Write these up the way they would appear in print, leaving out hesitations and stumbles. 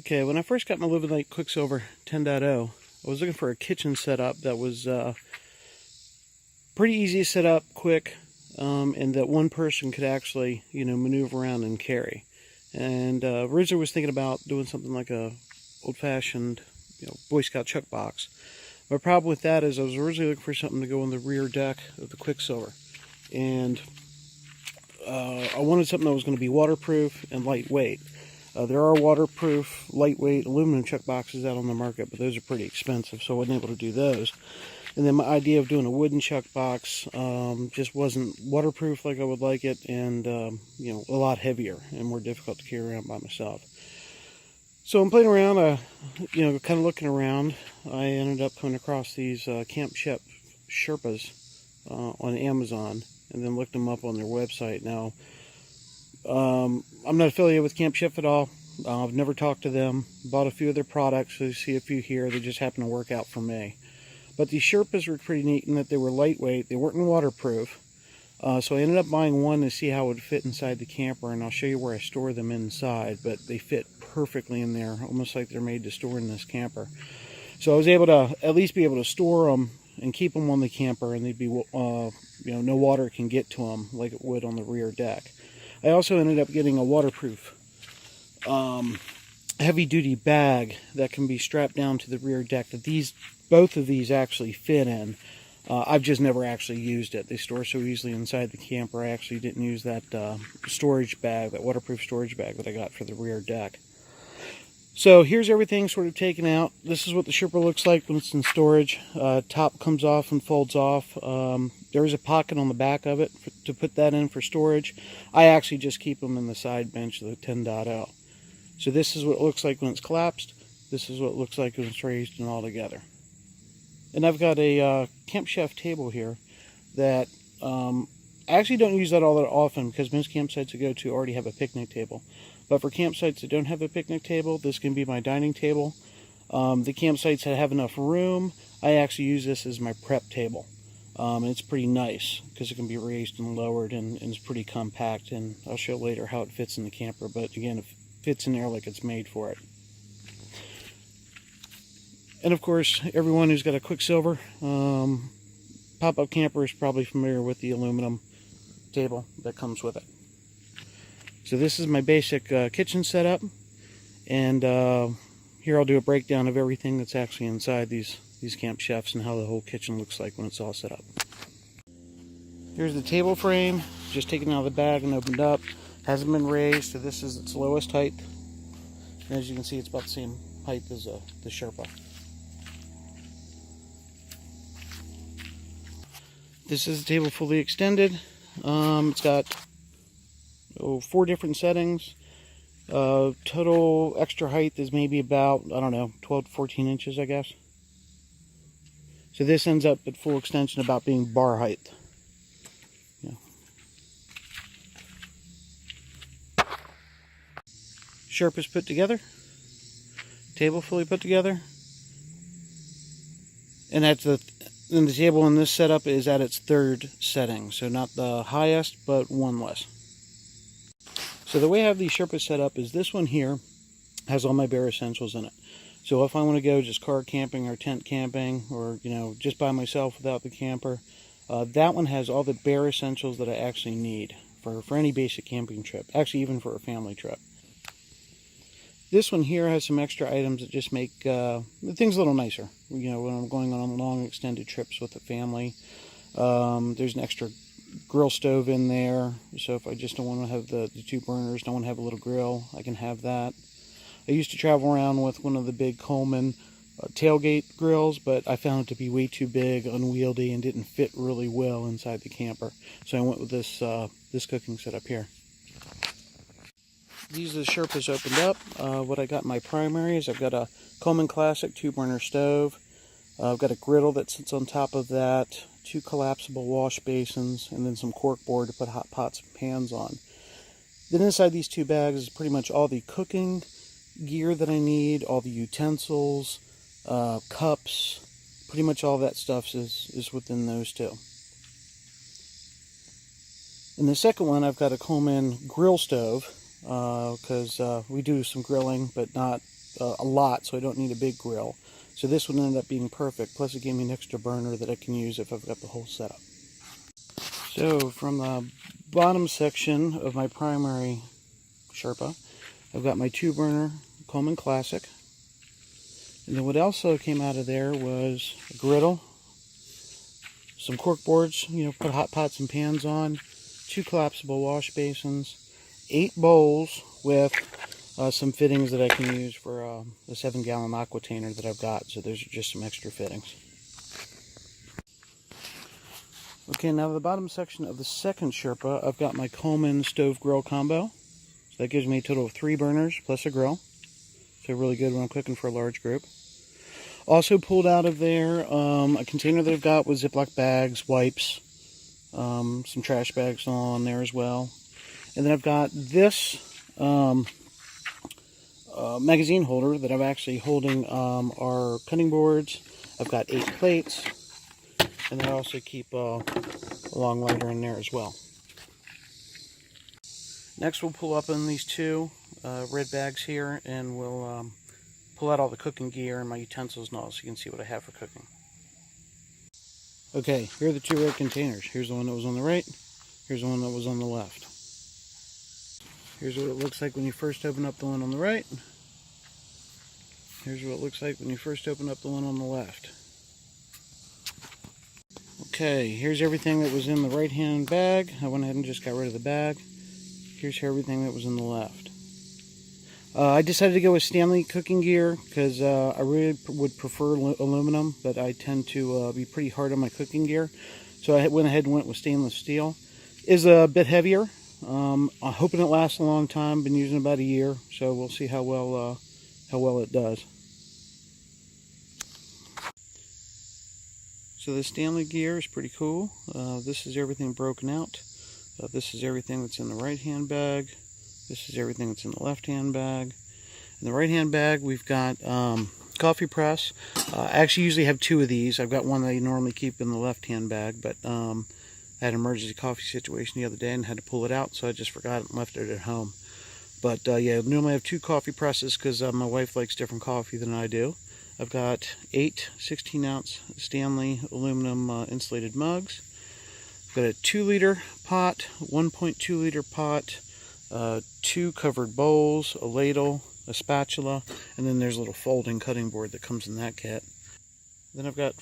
Okay, when I first got my Living Light Quicksilver 10.0, I was looking for a kitchen setup that was pretty easy to set up, quick, and that one person could actually, maneuver around and carry. And originally was thinking about doing something like a old-fashioned, Boy Scout chuck box. My problem with that is I was originally looking for something to go on the rear deck of the Quicksilver, and I wanted something that was going to be waterproof and lightweight. There are waterproof, lightweight aluminum chuck boxes out on the market, but those are pretty expensive, so I wasn't able to do those. And then my idea of doing a wooden chuck box just wasn't waterproof like I would like it, and a lot heavier and more difficult to carry around by myself. So I'm playing around, kind of looking around. I ended up coming across these Camp Chef Sherpas on Amazon, and then looked them up on their website. Now, I'm not affiliated with Camp Chef at all. I've never talked to them. Bought a few of their products. So you see a few here. They just happen to work out for me. But these Sherpas were pretty neat in that they were lightweight. They weren't waterproof. So I ended up buying one to see how it would fit inside the camper, and I'll show you where I store them inside. But they fit perfectly in there, almost like they're made to store in this camper. So I was able to at least be able to store them and keep them on the camper, and they'd be, no water can get to them like it would on the rear deck. I also ended up getting a waterproof heavy-duty bag that can be strapped down to the rear deck that both of these actually fit in. I've just never actually used it. They store so easily inside the camper. I actually didn't use that storage bag, that waterproof storage bag that I got for the rear deck. So here's everything sort of taken out. This is what the Sherpa looks like when it's in storage. Top comes off and folds off. There is a pocket on the back of it to put that in for storage. I actually just keep them in the side bench of the 10.0. So this is what it looks like when it's collapsed. This is what it looks like when it's raised and all together. And I've got a Camp Chef table here that I actually don't use that all that often because most campsites I go to already have a picnic table. But for campsites that don't have a picnic table, this can be my dining table. The campsites that have enough room, I actually use this as my prep table. And it's pretty nice because it can be raised and lowered, and it's pretty compact, and I'll show later how it fits in the camper, but again, it fits in there like it's made for it. And of course, everyone who's got a Quicksilver pop-up camper is probably familiar with the aluminum table that comes with it. So this is my basic kitchen setup, and here I'll do a breakdown of everything that's actually inside these Camp Chefs and how the whole kitchen looks like when it's all set up. Here's the table frame, just taken out of the bag and opened up. Hasn't been raised, so this is its lowest height. And as you can see, it's about the same height as the Sherpa. This is the table fully extended. It's got 4 different settings. Total extra height is maybe about, 12 to 14 inches, I guess. So this ends up at full extension about being bar height. Yeah. Sherpa's put together. Table fully put together. And that's the table in this setup is at its 3rd setting. So not the highest, but one less. So the way I have these Sherpas set up is this one here has all my bare essentials in it. So if I want to go just car camping or tent camping, or just by myself without the camper, that one has all the bare essentials that I actually need for any basic camping trip, actually even for a family trip. This one here has some extra items that just make things a little nicer, when I'm going on long extended trips with the family. There's an extra grill stove in there, so if I just don't want to have the 2 burners, don't want to have a little grill, I can have that. I used to travel around with one of the big Coleman tailgate grills, but I found it to be way too big, unwieldy, and didn't fit really well inside the camper. So I went with this this cooking setup here. These are the Sherpas opened up. What I got in my primary is I've got a Coleman Classic 2-burner stove. I've got a griddle that sits on top of that, 2 collapsible wash basins, and then some cork board to put hot pots and pans on. Then inside these 2 bags is pretty much all the cooking gear that I need, all the utensils, cups, pretty much all that stuff is within those 2. In the second one, I've got a Coleman grill stove, because we do some grilling, but not a lot, so I don't need a big grill. So this would end up being perfect. Plus it gave me an extra burner that I can use if I've got the whole setup. So from the bottom section of my primary Sherpa, I've got my 2-burner Coleman Classic. And then what also came out of there was a griddle, some cork boards, put hot pots and pans on, 2 collapsible wash basins, 8 bowls with some fittings that I can use for the 7-gallon aquatainer that I've got. So those are just some extra fittings. Okay, now the bottom section of the second Sherpa, I've got my Coleman stove grill combo. So that gives me a total of 3 burners plus a grill. So really good when I'm cooking for a large group. Also pulled out of there a container that I've got with Ziploc bags, wipes, some trash bags on there as well. And then I've got this magazine holder that I'm actually holding our cutting boards. I've got 8 plates. And then I also keep a long lighter in there as well. Next we'll pull up in these 2 red bags here, and we'll pull out all the cooking gear and my utensils and all, so you can see what I have for cooking. Okay, here are the 2 red containers. Here's the one that was on the right. Here's the one that was on the left. Here's what it looks like when you first open up the one on the right. Here's what it looks like when you first open up the one on the left. Okay, here's everything that was in the right-hand bag. I went ahead and just got rid of the bag. Here's everything that was in the left. I decided to go with Stanley cooking gear because I really would prefer aluminum, but I tend to be pretty hard on my cooking gear. So I went ahead and went with stainless steel. It's a bit heavier. I'm hoping it lasts a long time. Been using it about a year, so we'll see how well it does. So the Stanley gear is pretty cool. This is everything broken out. This is everything that's in the right-hand bag. This is everything that's in the left-hand bag. In the right-hand bag, we've got coffee press. I actually usually have 2 of these. I've got one that I normally keep in the left-hand bag, but I had an emergency coffee situation the other day and had to pull it out, so I just forgot it and left it at home. But yeah, normally I have 2 coffee presses because my wife likes different coffee than I do. I've got 8 16-ounce Stanley aluminum insulated mugs. I've got a 2-liter pot, 1.2-liter pot, 2 covered bowls, a ladle, a spatula, and then there's a little folding cutting board that comes in that kit. Then I've got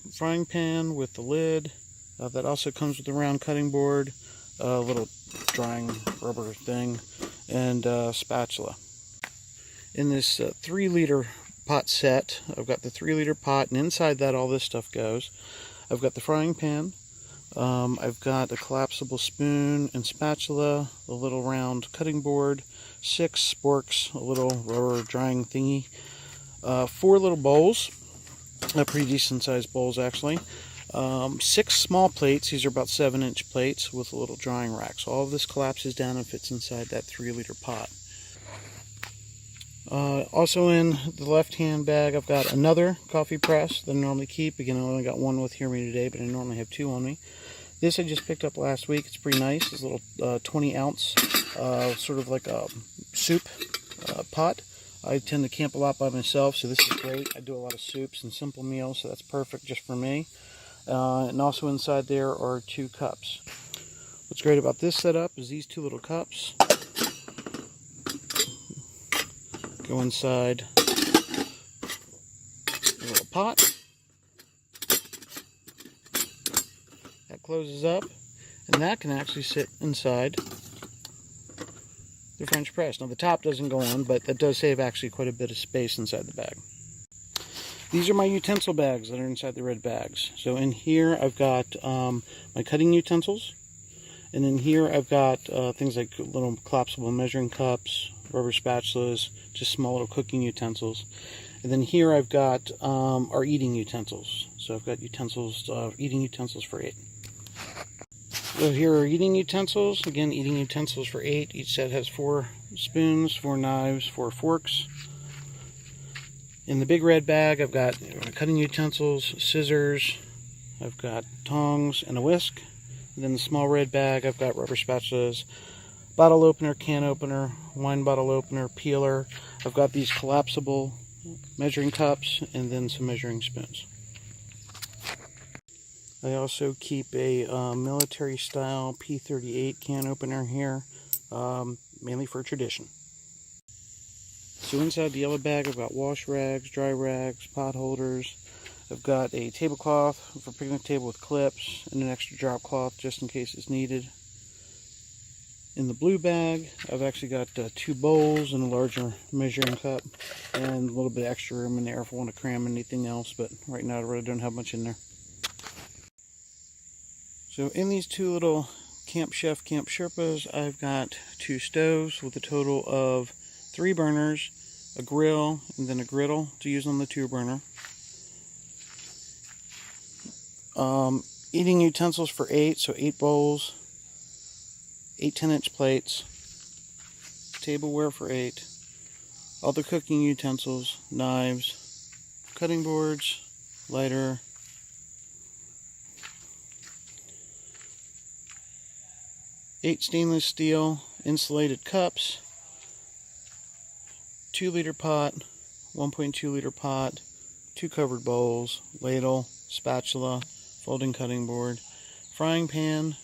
a frying pan with the lid. That also comes with a round cutting board, a little drying rubber thing, and a spatula. In this 3-liter pot set, I've got the 3-liter pot, and inside that all this stuff goes. I've got the frying pan, I've got a collapsible spoon and spatula, a little round cutting board, 6 sporks, a little rubber drying thingy, 4 little bowls, pretty decent sized bowls actually, 6 small plates. These are about 7-inch plates with a little drying rack. So all of this collapses down and fits inside that 3-liter pot. Also in the left-hand bag, I've got another coffee press that I normally keep. Again, I only got 1 with here me today, but I normally have 2 on me. This I just picked up last week. It's pretty nice. It's a little 20-ounce, sort of like a soup pot. I tend to camp a lot by myself, so this is great. I do a lot of soups and simple meals, so that's perfect just for me. And also inside there are 2 cups. What's great about this setup is these 2 little cups go inside a little pot. That closes up, and that can actually sit inside the French press. Now the top doesn't go on, but that does save actually quite a bit of space inside the bag. These are my utensil bags that are inside the red bags. So in here I've got my cutting utensils, and in here I've got things like little collapsible measuring cups, rubber spatulas, just small little cooking utensils. And then here I've got our eating utensils. So I've got utensils, eating utensils for 8. So here are eating utensils. Again, eating utensils for 8. Each set has 4 spoons, 4 knives, 4 forks. In the big red bag, I've got cutting utensils, scissors, I've got tongs and a whisk. And then the small red bag, I've got rubber spatulas, bottle opener, can opener, wine bottle opener, peeler. I've got these collapsible measuring cups and then some measuring spoons. I also keep a military style P38 can opener here, mainly for tradition. So inside the yellow bag I've got wash rags, dry rags, pot holders. I've got a tablecloth for picnic table with clips and an extra drop cloth just in case it's needed. In the blue bag I've actually got 2 bowls and a larger measuring cup and a little bit extra room in there if I want to cram anything else, but right now I really don't have much in there. So in these 2 little Camp Chef Camp Sherpas, I've got 2 stoves with a total of 3 burners, a grill, and then a griddle to use on the 2 burner. Eating utensils for 8, so 8 bowls, 8 10-inch plates, tableware for 8, other cooking utensils, knives, cutting boards, lighter, 8 stainless steel insulated cups, 2-liter pot, 1.2-liter pot, 2 covered bowls, ladle, spatula, folding cutting board, frying pan,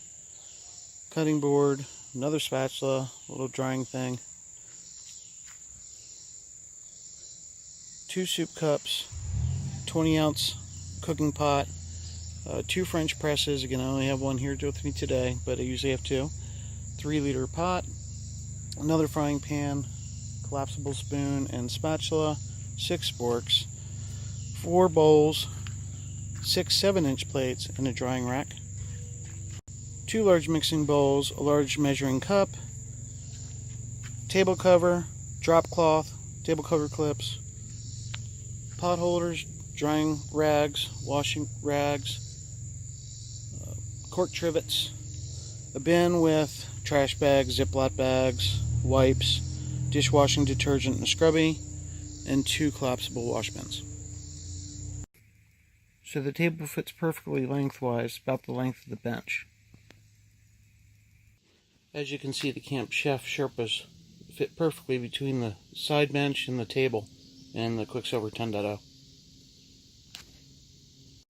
cutting board, another spatula, a little drying thing, 2 soup cups, 20-ounce cooking pot, 2 French presses. Again, I only have one here with me today, but I usually have 2. 3-liter pot, another frying pan, collapsible spoon and spatula, 6 sporks, 4 bowls, 6 7-inch plates, and a drying rack, 2 large mixing bowls, a large measuring cup, table cover, drop cloth, table cover clips, pot holders, drying rags, washing rags, cork trivets, a bin with trash bags, Ziploc bags, wipes, dishwashing detergent and scrubby, and 2 collapsible wash bins. So the table fits perfectly lengthwise, about the length of the bench. As you can see, the Camp Chef Sherpas fit perfectly between the side bench and the table and the Quicksilver 10.0.